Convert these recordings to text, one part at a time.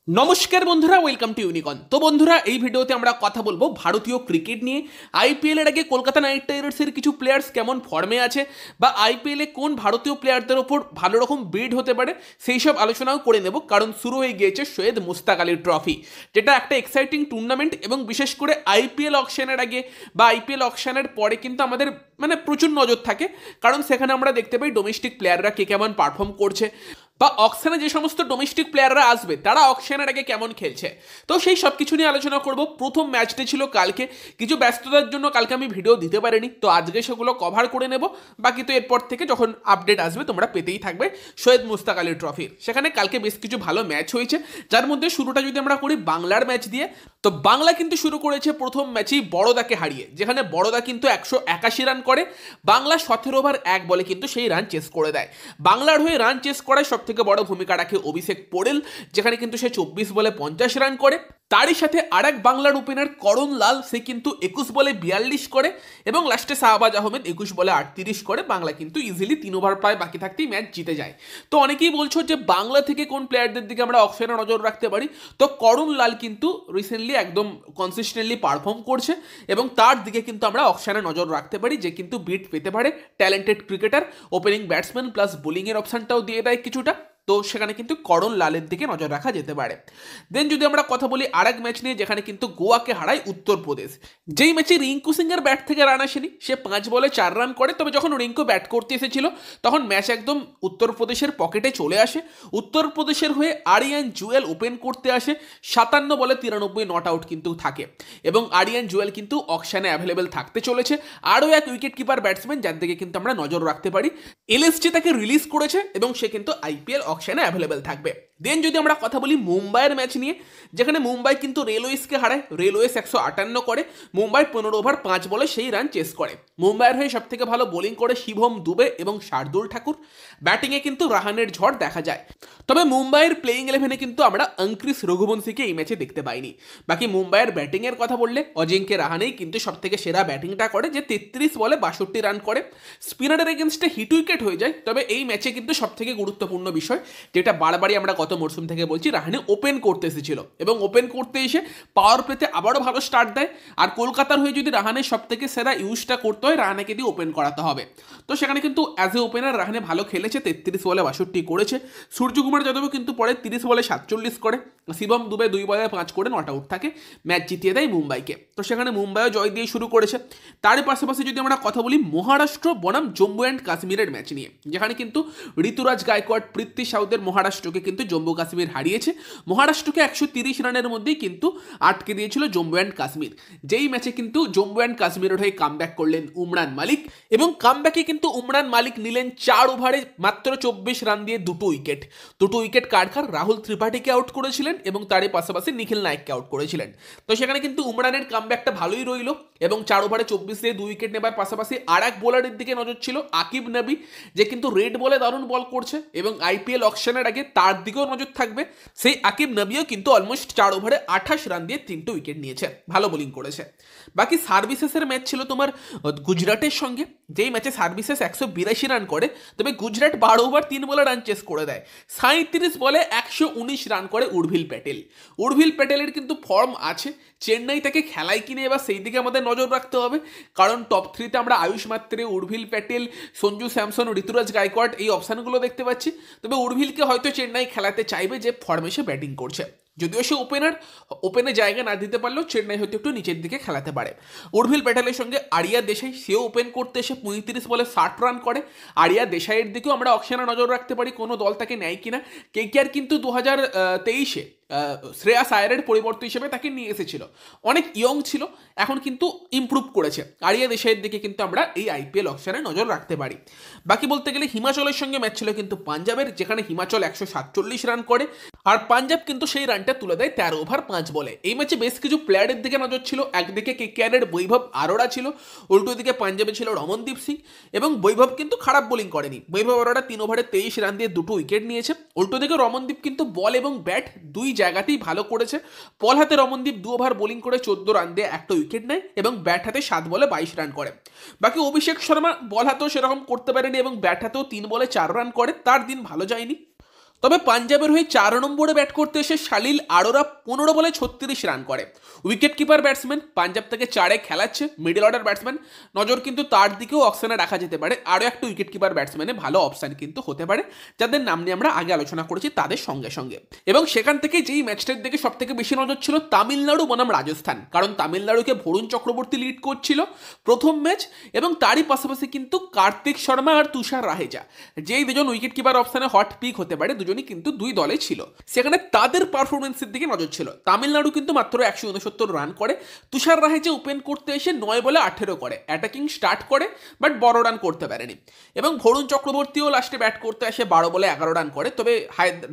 নমস্কার বন্ধুরা, welcome to ইউনিকন। তো বন্ধুরা, এই ভিডিওতে আমরা কথা বলবো ভারতীয় ক্রিকেট নিয়ে। আইপিএল এর আগে কলকাতা নাইট রাইডার্সের কিছু প্লেয়ার্স কেমন ফর্মে আছে বা আইপিএল এ কোন ভারতীয় প্লেয়ারদের ওপর ভালো রকম বিড হতে পারে সেই সব আলোচনাও করে নেব। কারণ শুরু হয়ে গিয়েছে সৈয়দ মুস্তাক আলী ট্রফি, যেটা একটা এক্সাইটিং টুর্নামেন্ট এবং বিশেষ করে আইপিএল অকশনের আগে বা আইপিএল অকশনের পরে কিন্তু আমাদের প্রচুর নজর থাকে, কারণ সেখানে আমরা দেখতে পাই ডোমেস্টিক প্লেয়াররা কে কেমন পারফর্ম করছে বা অকশনে যে সমস্ত ডোমেস্টিক প্লেয়াররা আসবে তারা অকশনের আগে কেমন খেলছে। তো সেই সব কিছু নিয়ে আলোচনা করব। প্রথম ম্যাচটি ছিল কালকে, কিছু ব্যস্ততার জন্য কালকে আমি ভিডিও দিতে পারিনি, তো আজকে সেগুলো কভার করে নেব। বাকি তো এরপর থেকে যখন আপডেট আসবে তোমরা পেতেই থাকবে সৈয়দ মুস্তাক আলী ট্রফির। সেখানে কালকে বেশ কিছু ভালো ম্যাচ হয়েছে, যার মধ্যে শুরুটা যদি আমরা করি বাংলার ম্যাচ দিয়ে, তো বাংলা কিন্তু শুরু করেছে প্রথম ম্যাচেই বড়দাকে হারিয়ে, যেখানে বড়দা কিন্তু 181 রান করে, বাংলা 17 ওভার 1 বলে কিন্তু সেই রান চেস করে দেয়। বাংলার হয়ে রান চেস করায় সব থেকে বড় ভূমিকা রাখে অভিষেক পোড়েল, যেখানে কিন্তু সে 24 বলে 50 রান করে। তারই সাথে আরেক বাংলার ওপেনার করণ লাল, সে কিন্তু 21 বলে 42 করে এবং লাস্টে শাহবাজ আহমেদ 21 বলে 38 করে। বাংলা কিন্তু ইজিলি 3 ওভার প্রায় বাকি থাকতেই ম্যাচ জিতে যায়। তো অনেকেই বলছো যে বাংলা থেকে কোন প্লেয়ারদের দিকে আমরা অকশনে নজর রাখতে পারি, তো করণ লাল কিন্তু রিসেন্টলি একদম কনসিস্টেন্টলি পারফর্ম করছে এবং তার দিকে কিন্তু আমরা অকশনে নজর রাখতে পারি, যে কিন্তু বিট পেতে পারে। Talented cricketer, opening batsman plus বোলিংয়ের অপশানটাও দিয়ে দেয় কিছুটা, তো সেখানে কিন্তু করণ লালের দিকে নজর রাখা যেতে পারে। দেন যদি আমরা কথা বলি আরেক ম্যাচ নিয়ে, যেখানে কিন্তু গোয়াকে হারায় উত্তরপ্রদেশ, যেই ম্যাচে রিঙ্কু সিং এর ব্যাট থেকে রান আসেনি, সে 5 বলে 4 রান করে। তবে যখন রিঙ্কু ব্যাট করতে এসেছিল তখন ম্যাচ একদম উত্তরপ্রদেশের পকেটে চলে আসে। উত্তরপ্রদেশের হয়ে আরিয়ান জুয়েল ওপেন করতে আসে, 57 বলে 93 নট আউট কিন্তু থাকে এবং আরিয়ান জুয়েল কিন্তু অকশনে অ্যাভেলেবেল থাকতে চলেছে। আরও এক উইকেট কিপার ব্যাটসম্যান যার দিকে কিন্তু আমরা নজর রাখতে পারি। এলএসজি তাকে রিলিজ করেছে এবং সে কিন্তু আইপিএল অকশনে অ্যাভেলেবেল থাকবে। দেন যদি আমরা কথা বলি মুম্বাইয়ের ম্যাচ নিয়ে, যেখানে মুম্বাই কিন্তু রেলওয়েসকে হারায়, রেলওয়েস 158 করে, মুম্বাই 15 ওভার 5 বলে সেই রান চেস করে। মুম্বাইয়ের হয়ে সবথেকে ভালো বোলিং করে শিভম দুবে এবং শার্দুল ঠাকুর, ব্যাটিংয়ে কিন্তু রাহানের ঝড় দেখা যায়। তবে মুম্বাইয়ের প্লেইং 11-এ কিন্তু আমরা অঙ্ক্রিস রঘুবংশীকে এই ম্যাচে দেখতে পাইনি। বাকি মুম্বাইয়ের ব্যাটিংয়ের কথা বললে অজিঙ্কে রাহানেই কিন্তু সবথেকে সেরা ব্যাটিংটা করে, যে 33 বলে 62 রান করে। স্পিনারের এগেনস্টে হিট উইকেট হয়ে যায়। তবে এই ম্যাচে কিন্তু সবথেকে গুরুত্বপূর্ণ বিষয়, যেটা বারবারই আমরা গত মরশুম থেকে বলছি, রাহানে ওপেন করতে এসেছিল এবং ওপেন করতে এসে পাওয়ার প্লেতে আবারও ভালো স্টার্ট দেয়। আর কলকাতার হয়ে যদি রাহানের সবথেকে সেরা ইউজটা করতে হয়, রাহানেকে দিয়ে ওপেন করাতে হবে। তো সেখানে কিন্তু অ্যাজ এ ওপেনার রাহানে ভালো খেলেছে, 33 বলে 62 করেছে। সূর্যকুমার যাদবও কিন্তু পরে 30 বলে 47 করে, শিবম দুবে 2 বলে 5 করে নট আউট থাকে, ম্যাচ জিতিয়ে দেয় মুম্বাইকে। তো সেখানে মুম্বাইও জয় দিয়ে শুরু করেছে। তার পাশাপাশি যদি আমরা কথা বলি মহারাষ্ট্র বনাম জম্মু অ্যান্ড কাশ্মীরের ম্যাচ নিয়ে, যেখানে কিন্তু ঋতুরাজ গায়কোয়াড়, পৃথ্বী সাউদের মহারাষ্ট্রকে কিন্তু জম্মু কাশ্মীর হারিয়েছে। মহারাষ্ট্রকে 130 রানের মধ্যেই কিন্তু আটকে দিয়েছিল জম্মু অ্যান্ড কাশ্মীর। যেই ম্যাচে কিন্তু জম্মু অ্যান্ড কাশ্মীরের হয়ে কামব্যাক করলেন উমরান মালিক এবং কামব্যাকে কিন্তু উমরান মালিক নিলেন 4 ওভারে মাত্র 24 রান দিয়ে দুটো উইকেট কাটকার রাহুল ত্রিপাঠীকে আউট করেছিলেন এবং তারই পাশাপাশি নিখিল নায়ককে আউট করেছিলেন। তো সেখানে কিন্তু উমরানের কামব্যাকটা ভালোই রইল এবং 4 ওভারে 24 দিয়ে 2 উইকেট নেবার পাশাপাশি আর এক বোলারের দিকে নজর ছিল আকিব নবী, যে কিন্তু রেড বলে দারুণ বল করছে এবং আইপিএল অকশনের আগে তার দিকেও নজর থাকবে। সেই আকিব নবীও কিন্তু অলমোস্ট 4 ওভারে 28 রান দিয়ে 3টে উইকেট নিয়েছে, ভালো বোলিং করেছে। বাকি সার্ভিসেসের ম্যাচ ছিল তোমার গুজরাটের সঙ্গে, যেই ম্যাচে সার্ভিসেস 182 রান করে, তবে গুজরাট 12 ওভার 3 বলে রান চেস করে দেয়। 37 বলে 119 রান করে উর্ভিল প্যাটেলের কিন্তু ফর্ম আছে, চেন্নাই তাকে খেলায় কিনে এবার সেই দিকে আমাদের নজর রাখতে হবে। কারণ টপ 3-তে আমরা আয়ুষ মাত্রে, উর্ভিল প্যাটেল, সঞ্জু স্যামসন, ঋতুরাজ গায়কোয়াড় এই অপশানগুলো দেখতে পাচ্ছি। তবে উর্ভিলকে হয়তো চেন্নাই খেলাতে চাইবে, যে ফর্মে সে ব্যাটিং করছে। যদিও সে ওপেনে জায়গা না দিতে পারলেও চেন্নাই হয়তো একটু নিচের দিকে খেলাতে পারে। উর্ভিল প্যাটেলের সঙ্গে আরিয়া দেশাই, সেও ওপেন করতে এসে 35 বলে 60 রান করে। আরিয়া দেশাইয়ের দিকেও আমরা অকশনে নজর রাখতে পারি, কোনো দল তাকে নেয় কিনা। কেকেআর কিন্তু 2023-এ শ্রেয়াস আয়ারের পরিবর্তন হিসেবে তাকে নিয়ে এসেছিল, অনেক ইয়ং ছিল, এখন কিন্তু ইমপ্রুভ করেছে। আরিয়া দেশাইয়ের দিকে কিন্তু আমরা এই আইপিএল অকশনে নজর রাখতে পারি। বাকি বলতে গেলে হিমাচলের সঙ্গে ম্যাচ ছিল কিন্তু পাঞ্জাবের, যেখানে হিমাচল 147 রান করে আর পাঞ্জাব কিন্তু সেই রানটা তুলে দেয় 13 ওভার 5 বলে। এই ম্যাচে বেশ কিছু প্লেয়ারের দিকে নজর ছিল। একদিকে কেকেআরের বৈভব আরোরা ছিল, উল্টো দিকে পাঞ্জাবে ছিল রমনদীপ সিং এবং বৈভব কিন্তু খারাপ বোলিং করেনি। বৈভব আরোরা 3 ওভারে 23 রান দিয়ে 2টো উইকেট নিয়েছে। উল্টো দিকে রমনদীপ কিন্তু বল এবং ব্যাট দুই জায়গাতেই ভালো করেছে। বল হাতে রমনদীপ 2 ওভার বোলিং করে 14 রান দিয়ে একটা উইকেট নেয় এবং ব্যাট হাতে 7 বলে 22 রান করে। বাকি অভিষেক শর্মা বল হাতেও সেরকম করতে পারেনি এবং ব্যাট হাতেও 3 বলে 4 রান করে, তার দিন ভালো যায়নি। তবে পাঞ্জাবের হয়ে 4 নম্বরে ব্যাট করতে এসে শালিল আরোরা 15 বলে 36 রান করে। উইকেট কিপার ব্যাটসম্যান, পাঞ্জাব থেকে 4-এ খেলাচ্ছে, মিডল অর্ডার ব্যাটসম্যান, নজর কিন্তু তার দিকেও অপশানে রাখা যেতে পারে। আরও একটা উইকেট কিপার ব্যাটসম্যানে ভালো অপশান কিন্তু হতে পারে, যাদের নাম নিয়ে আমরা আগে আলোচনা করেছি তাদের সঙ্গে সঙ্গে। এবং সেখান থেকে যেই ম্যাচটার দিকে সব থেকে বেশি নজর ছিল তামিলনাড়ু বনাম রাজস্থান, কারণ তামিলনাড়ুকে বরুণ চক্রবর্তী লিড করছিল প্রথম ম্যাচ, এবং তারই পাশাপাশি কিন্তু কার্তিক শর্মা আর তুষার রাহেজা, যেই দুজন উইকেট কিপার অপশানে হট পিক হতে পারে, দুজনই কিন্তু দুই দলে ছিল। সেখানে তাদের পারফরমেন্সের দিকে নজর ছিল। তামিলনাড়ু কিন্তু মাত্র 169 রান করে, তুষার রাহেজা ওপেন করতে এসে 9 বলে 18 করে, অ্যাটাকিং স্টার্ট করে বাট বড় রান করতে পারেনি। এবং বরুণ চক্রবর্তীও লাস্টে ব্যাট করতে আসে 12 বলে 11 রান করে, তবে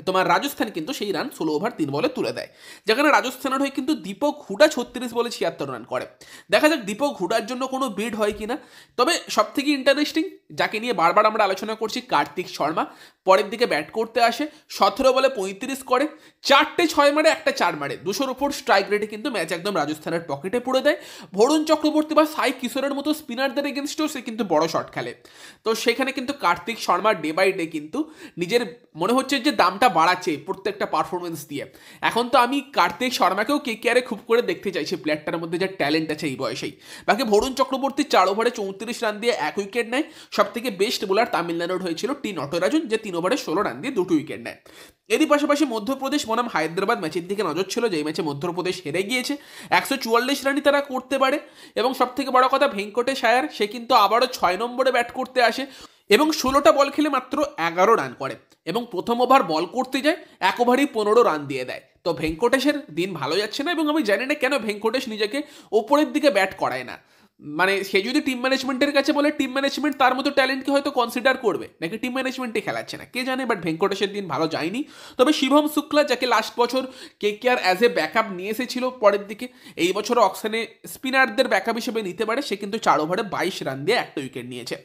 তোমার রাজস্থান কিন্তু সেই রান 16 ওভার 3 বলে তুলে দেয়, যেখানে রাজস্থানের হয়ে কিন্তু দীপক হুডা 36 বলে 76 রান করে। দেখা যাক দীপক হুডার জন্য কোনো বিড হয় কিনা। তবে সব থেকে ইন্টারেস্টিং, যাকে নিয়ে বারবার আমরা আলোচনা করছি, কার্তিক শর্মা পরের দিকে ব্যাট করতে আসে, 17 বলে 35 করে, 4টে 6 মারে, একটা 4 মারে, 200-র উপর স্ট্রাইক রেটে কিন্তু ম্যাচ একদম রাজস্থানের পকেটে পড়ে দেয়। বরুণ চক্রবর্তী বা সাই কিশোরের মতো স্পিনারদের এগেনস্টেও সে কিন্তু বড় শট খেলে। তো সেখানে কিন্তু Kartik Sharma day by day কিন্তু নিজের মনে হচ্ছে যে দামটা বাড়াচ্ছে প্রত্যেকটা পারফরমেন্স দিয়ে। এখন তো আমি কার্তিক শর্মাকেও কেকেআরে খুব করে দেখতে চাইছি, প্লেয়ারটার মধ্যে যে ট্যালেন্ট আছে এই বয়সেই। বাকি বরুণ চক্রবর্তী 4 ওভারে 34 রান দিয়ে 1 উইকেট নেয়। সব থেকে বেস্ট বোলার তামিলনাড়ুর হয়েছিল টি নটরাজুন, যে 3 ওভারে 16 রান দিয়ে 2 উইকেট নেয়। এরই পাশাপাশি মধ্যপ্রদেশ বনাম হায়দ্রাবাদ ম্যাচের দিকে নজর ছিল, যেই ম্যাচে মধ্যপ্রদেশ হেরে গিয়েছে। 144 রানই তারা করতে পারে। এবং সব থেকে বড় কথা, ভেঙ্কটেশ আয়ার সে কিন্তু আবারও 6 নম্বরে ব্যাট করতে আসে এবং 16টা বল খেলে মাত্র 11 রান করে, এবং প্রথম ওভার বল করতে যায় 1 ওভারই 15 রান দিয়ে দেয়। তো ভেঙ্কটেশের দিন ভালো যাচ্ছে না, এবং আমি জানি না কেন ভেঙ্কটেশ নিজেকে ওপরের দিকে ব্যাট করায় না। মানে সে যদি টিম ম্যানেজমেন্টের কাছে বলে, টিম ম্যানেজমেন্ট তার মতো ট্যালেন্টকে হয়তো কনসিডার করবে, নাকি টিম ম্যানেজমেন্টে খেলাচ্ছে না কে জানে। বাট ভেঙ্কটেশের দিন ভালো যায়নি। তবে শিবম শুক্লা, যাকে লাস্ট বছর কেকেআর অ্যাজ এ ব্যাকআপ নিয়ে এসেছিল পরের দিকে, এই বছর অকশনে স্পিনারদের ব্যাকআপ হিসেবে নিতে পারে। সে কিন্তু 4 ওভারে 22 রান দিয়ে 1টা উইকেট নিয়েছে।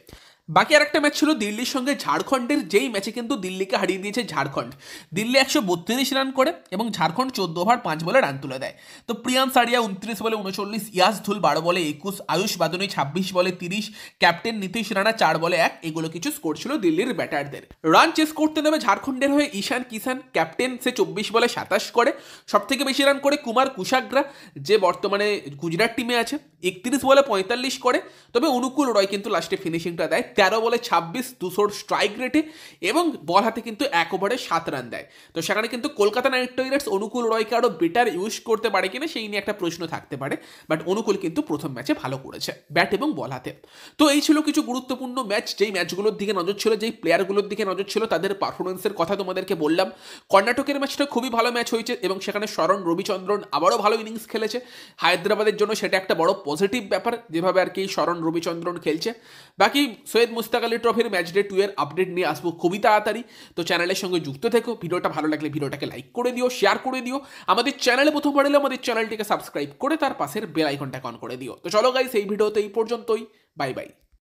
বাকি আর একটা ম্যাচ ছিল দিল্লির সঙ্গে ঝাড়খণ্ডের, যেই ম্যাচে কিন্তু দিল্লিকে হারিয়ে দিয়েছে ঝাড়খণ্ড। দিল্লি 132 রান করে এবং ঝাড়খণ্ড 14 ওভার 5 বলে রান তুলে দেয়। তো প্রিয়ান সারিয়া 29 বলে 39, ইয়াস ধুল 12 বলে 21, আয়ুষ বাদনী 26 বলে 30, ক্যাপ্টেন নীতিশ রানা 4 বলে 1, এগুলো কিছু স্কোর ছিল দিল্লির ব্যাটারদের। রান চেস করতে নেমে ঝাড়খণ্ডের হয়ে ঈশান কিষান, ক্যাপ্টেন, সে 24 বলে 27 করে। সব থেকে বেশি রান করে কুমার কুশাগ্রা, যে বর্তমানে গুজরাট টিমে আছে, 31 বলে 45 করে। তবে অনুকূল রয় কিন্তু লাস্টে ফিনিশিংটা দেয় 13 বলে 26, 200 স্ট্রাইক রেটে, এবং বল হাতে কিন্তু 1 ওভারে 7 রান দেয়। তো সেখানে কিন্তু কলকাতা নাইট রাইডার্স অনুকূল রয়কে আরও বেটার ইউজ করতে পারে কিনা সেই নিয়ে একটা প্রশ্ন থাকতে পারে। বাট অনুকূল কিন্তু প্রথম ম্যাচে ভালো করেছে ব্যাট এবং বল হাতে। তো এই ছিল কিছু গুরুত্বপূর্ণ ম্যাচ, যেই ম্যাচগুলোর দিকে নজর ছিল, যেই প্লেয়ারগুলোর দিকে নজর ছিল, তাদের পারফরমেন্সের কথা তোমাদেরকে বললাম। কর্ণাটকের ম্যাচটা খুবই ভালো ম্যাচ হয়েছে, এবং সেখানে শরণ রবিচন্দ্রন আবারও ভালো ইনিংস খেলেছে। হায়দ্রাবাদের জন্য সেটা একটা বড় পজিটিভ ব্যাপার, যেভাবে আর কি শরণ রবিচন্দ্রন খেলছে। বাকি সৈয়দ মুস্তাক আলী ট্রফির ম্যাচ ডে 2 এর আপডেট নিয়ে আসবো খুবই তাড়াতাড়ি। তো চ্যানেলের সঙ্গে যুক্ত থেকো। ভিডিওটা ভালো লাগলে ভিডিওটাকে লাইক করে দিও, শেয়ার করে দিও। আমাদের চ্যানেলে প্রথম এলে আমাদের চ্যানেলটিকে সাবস্ক্রাইব করে তার পাশের বেল আইকনটা অন করে দিও। তো চলো গাইস, এই ভিডিওতে এই পর্যন্তই। Bye bye.